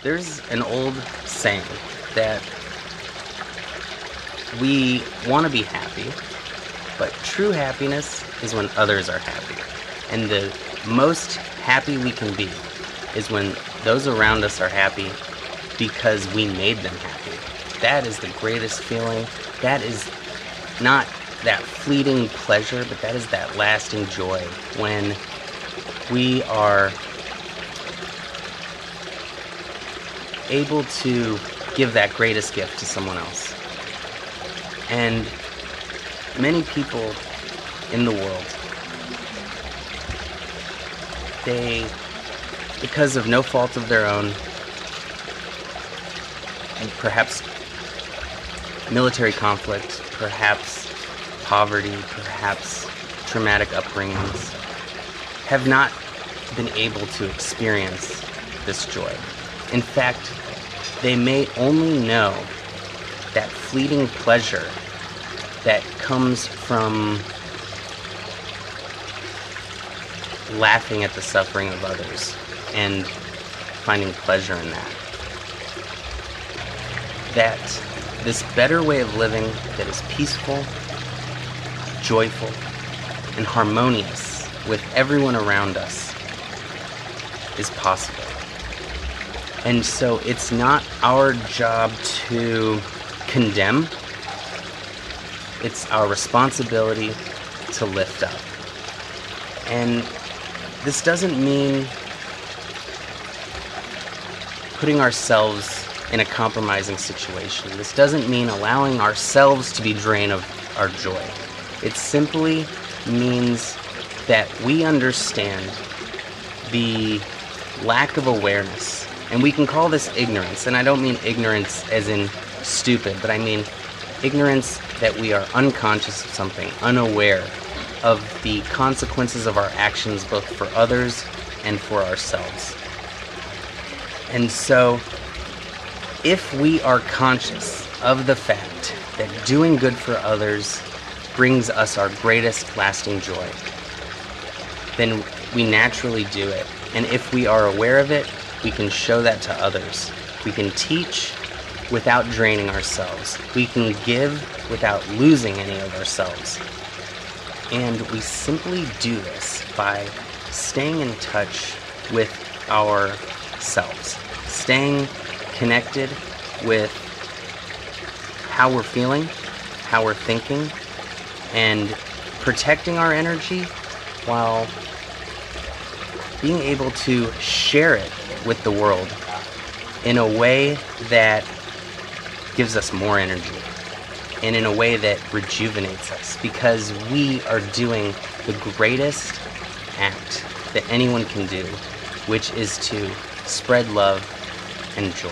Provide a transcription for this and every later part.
There's an old saying that we want to be happy, but true happiness is when others are happy. And the most happy we can be is when those around us are happy because we made them happy. That is the greatest feeling. That is not that fleeting pleasure, but that is that lasting joy when we are able to give that greatest gift to someone else. And many people in the world, they, because of no fault of their own, and perhaps military conflict, perhaps poverty, perhaps traumatic upbringings, have not been able to experience this joy. In fact, they may only know that fleeting pleasure that comes from laughing at the suffering of others and finding pleasure in that. That this better way of living that is peaceful, joyful, and harmonious with everyone around us is possible. And so it's not our job to condemn. It's our responsibility to lift up. And this doesn't mean putting ourselves in a compromising situation. This doesn't mean allowing ourselves to be drained of our joy. It simply means that we understand the lack of awareness. And we can call this ignorance. And I don't mean ignorance as in stupid, but I mean ignorance that we are unconscious of something, unaware of the consequences of our actions, both for others and for ourselves. And so, if we are conscious of the fact that doing good for others brings us our greatest lasting joy, then we naturally do it. And if we are aware of it, we can show that to others. We can teach without draining ourselves. We can give without losing any of ourselves. And we simply do this by staying in touch with ourselves, staying connected with how we're feeling, how we're thinking, and protecting our energy while being able to share it with the world in a way that gives us more energy and in a way that rejuvenates us, because we are doing the greatest act that anyone can do, which is to spread love and joy.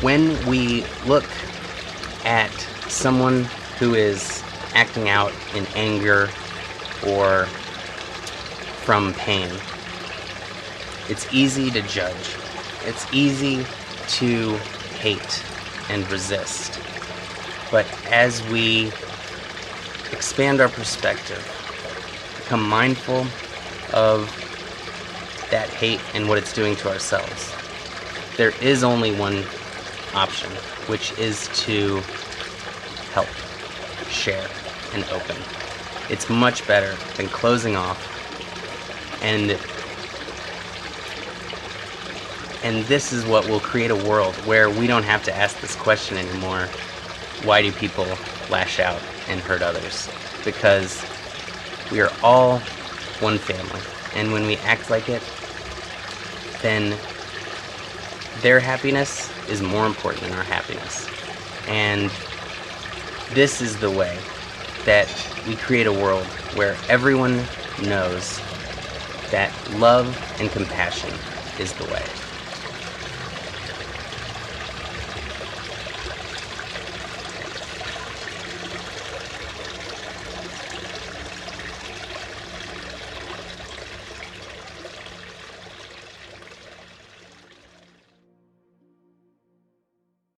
When we look at someone who is acting out in anger or from pain, it's easy to judge. It's easy to hate and resist. But as we expand our perspective, become mindful of that hate and what it's doing to ourselves, there is only one option, which is to help, share, and open. It's much better than closing off. And this is what will create a world where we don't have to ask this question anymore: why do people lash out and hurt others? Because we are all one family, and when we act like it, then their happiness is more important than our happiness. And this is the way that we create a world where everyone knows that love and compassion is the way.